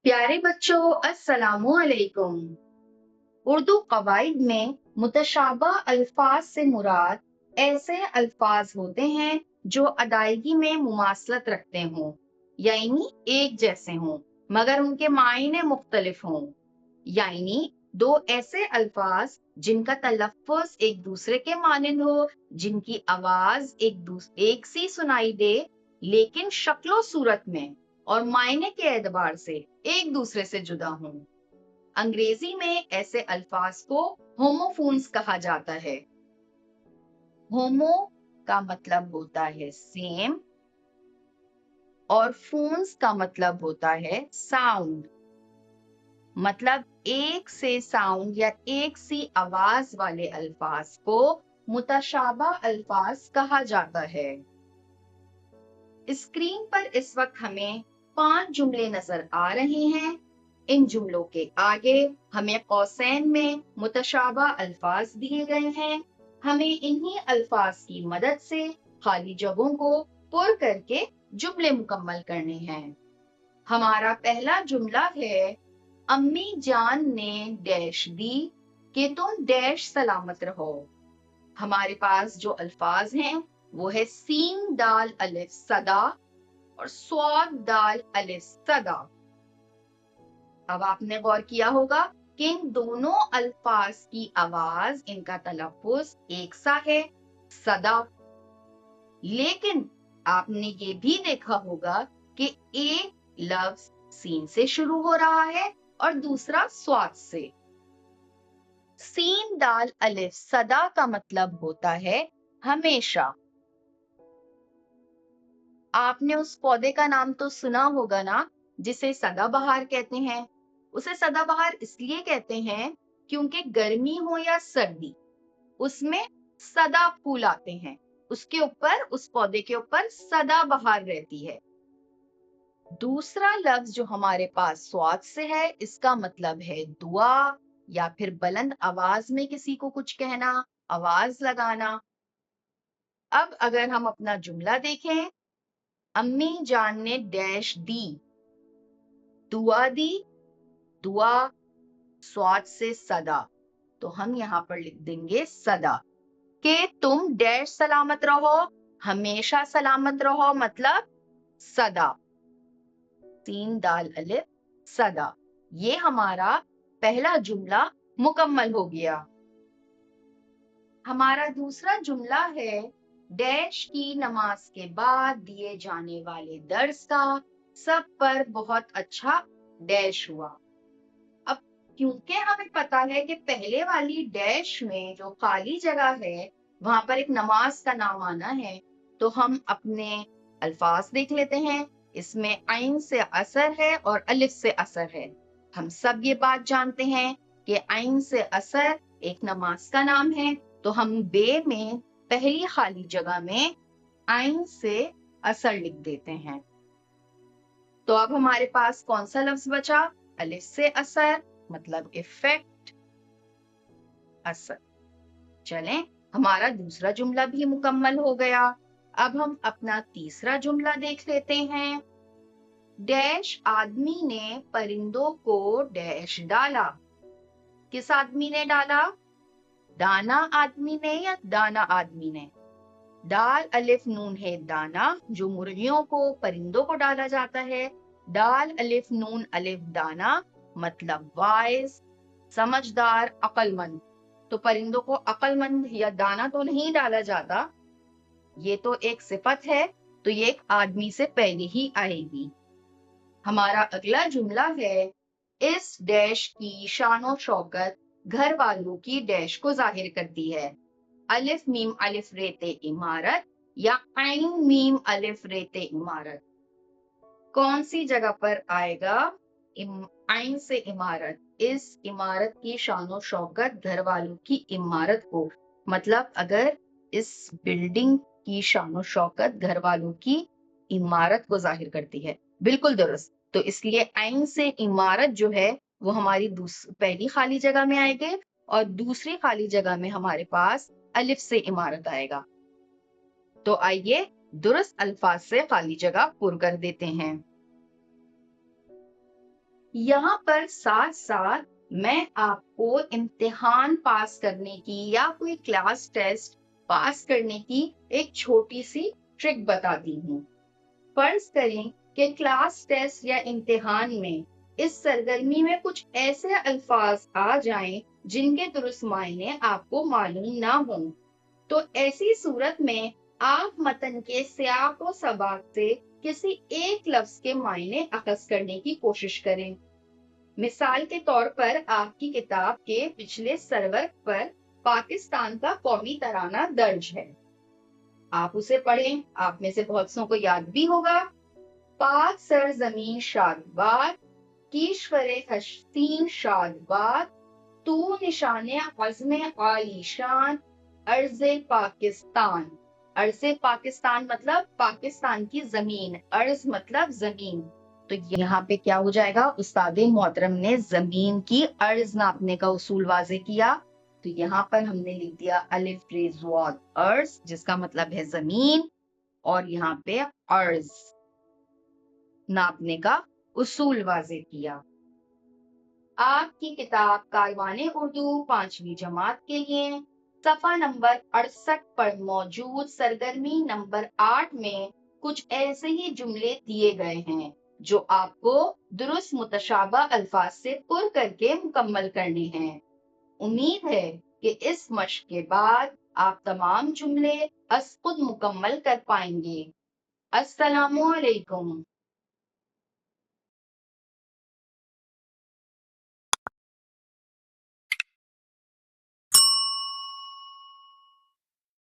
प्यारे बच्चों, अस्सलामु अलैकुम। उर्दू कवाइद में मुतशाबा अल्फाज से मुराद ऐसे अल्फाज होते हैं जो अदायगी में मुमासलत रखते हों, यानी एक जैसे हों, मगर उनके मायने मुख्तलिफ हों। यानी दो ऐसे अल्फाज जिनका तलफ़्फ़ुज़ एक दूसरे के मानिंद हो, जिनकी आवाज एक सी सुनाई दे, लेकिन शक्लो सूरत में और मायने के एतबार से एक दूसरे से जुदा हों। अंग्रेजी में ऐसे अल्फाज को होमोफोन्स कहा जाता है। होमो का मतलब होता है सेम और फोन्स का मतलब होता है साउंड। मतलब एक से साउंड या एक सी आवाज वाले अल्फाज को मुतशाबा अल्फाज कहा जाता है। स्क्रीन पर इस वक्त हमें 5 जुमले नजर आ रहे हैं। इन जुमलों के आगे हमें कौसैन में मुतशाबा अल्फाज दिए गए हैं। हमें इन्हीं अल्फाज की मदद से खाली जगहों को पुर करके जुमले मुकम्मल करने हैं। हमारा पहला जुमला है, अम्मी जान ने डैश दी कि तुम डैश सलामत रहो। हमारे पास जो अल्फाज हैं वो है सीन दाल अलिफ सदा और स्वाद दाल अलिफ सदा। अब आपने गौर किया होगा कि इन दोनों अल्फाज की आवाज, इनका तलफ़्फ़ुज़ एक सा है, सदा। लेकिन आपने ये भी देखा होगा कि एक लफ्ज सीन से शुरू हो रहा है और दूसरा स्वाद से। सीन दाल अलिफ सदा का मतलब होता है हमेशा। आपने उस पौधे का नाम तो सुना होगा ना, जिसे सदाबहार कहते हैं। उसे सदाबहार इसलिए कहते हैं क्योंकि गर्मी हो या सर्दी, उसमें सदा फूल आते हैं। उसके ऊपर, उस पौधे के ऊपर सदाबहार रहती है। दूसरा लफ्ज जो हमारे पास स्वाद से है, इसका मतलब है दुआ या फिर बुलंद आवाज में किसी को कुछ कहना, आवाज लगाना। अब अगर हम अपना जुमला देखें, अम्मी जान ने डैश दी, दुआ दी, दुआ स्वाद से सदा, तो हम यहाँ पर लिख देंगे सदा कि तुम डैश सलामत रहो, हमेशा सलामत रहो, मतलब सदा। सीन दाल अलिफ सदा। ये हमारा पहला जुमला मुकम्मल हो गया। हमारा दूसरा जुमला है, डैश की नमाज के बाद दिए जाने वाले दर्स का सब पर बहुत अच्छा डैश हुआ। अब क्योंकि हमें पता है कि पहले वाली डैश में जो खाली जगह है वहां पर एक नमाज का नाम आना है, तो हम अपने अल्फाज देख लेते हैं। इसमें आइन से असर है और अलिफ से असर है। हम सब ये बात जानते हैं कि आइन से असर एक नमाज का नाम है, तो हम बे में पहली खाली जगह में आइन से असर लिख देते हैं। तो अब हमारे पास कौन सा लफ्ज बचा? अलिफ से असर, मतलब इफेक्ट, असर। चलें, हमारा दूसरा जुमला भी मुकम्मल हो गया। अब हम अपना तीसरा जुमला देख लेते हैं। डैश आदमी ने परिंदों को डैश डाला। किस आदमी ने डाला? दाना आदमी ने या दाना आदमी ने? दाल अलिफ नून है दाना, जो मुर्गियों को, परिंदों को डाला जाता है। दाल अलिफ नून अलिफ दाना, मतलब वाइज, समझदार, अक्लमंद। तो परिंदों को अक्लमंद या दाना तो नहीं डाला जाता, ये तो एक सिफत है, तो ये एक आदमी से पहले ही आएगी। हमारा अगला जुमला है, इस डैश की शानो शौकत घर वालों की डैश को जाहिर करती है। अलिफ मीम अलिफ रेते इमारत या आइन मीम अलिफ रेते इमारत, कौन सी जगह पर आएगा? आइन से इमारत। इस इमारत की शानो शौकत घर वालों की इमारत को, मतलब अगर इस बिल्डिंग की शानो शौकत घर वालों की इमारत को जाहिर करती है। बिल्कुल दुरुस्त। तो इसलिए आइन से इमारत जो है वो हमारी पहली खाली जगह में आएगी और दूसरी खाली जगह में हमारे पास अलिफ से इमारत आएगा। तो आइए दुरुस्त अल्फाज से खाली जगह पुर कर देते हैं। यहाँ पर साथ साथ मैं आपको इम्तिहान पास करने की या कोई क्लास टेस्ट पास करने की एक छोटी सी ट्रिक बताती हूँ। फर्ज करें कि क्लास टेस्ट या इम्तिहान में इस सरगर्मी में कुछ ऐसे अल्फाज आ जाएं जिनके दुरुस्त मायने आपको मालूम ना हो, तो ऐसी सूरत में आप मतन के सियाक व सबाक से किसी एक लफ्ज के मायने अखज़ करने की कोशिश करें। मिसाल के तौर पर आपकी किताब के पिछले सरवरक पर पाकिस्तान का कौमी तराना दर्ज है। आप उसे पढ़ें। आप में से बहुत सौ को याद भी होगा। पाक सरजमीन शादबाद, कीश्वरे हसीन शादबाद, तू निशाने अज़्म आलीशान, अर्ज़े पाकिस्तान। अर्ज़े पाकिस्तान मतलब पाकिस्तान की जमीन, अर्ज मतलब जमीन। तो यहाँ पे क्या हो जाएगा, उस्ताद मोहतरम ने जमीन की अर्ज नापने का उसूल वाज़े किया। तो यहाँ पर हमने लिख दिया अलिफ रेज़ वाद अर्ज, जिसका मतलब है जमीन, और यहाँ पे अर्ज नापने का उसूल वाज़े किया। आपकी किताब कारवाने उर्दू 5वीं जमात के लिए सफा नंबर 68 पर मौजूद सरगर्मी नंबर 8 में कुछ ऐसे ही जुमले दिए गए हैं जो आपको दुरुस्त मुतशाबा अल्फाज से पुर करके मुकम्मल करने हैं। उम्मीद है कि इस मश्क के बाद आप तमाम जुमले खुद मुकम्मल कर पाएंगे। अस्सलामु अलैकुम।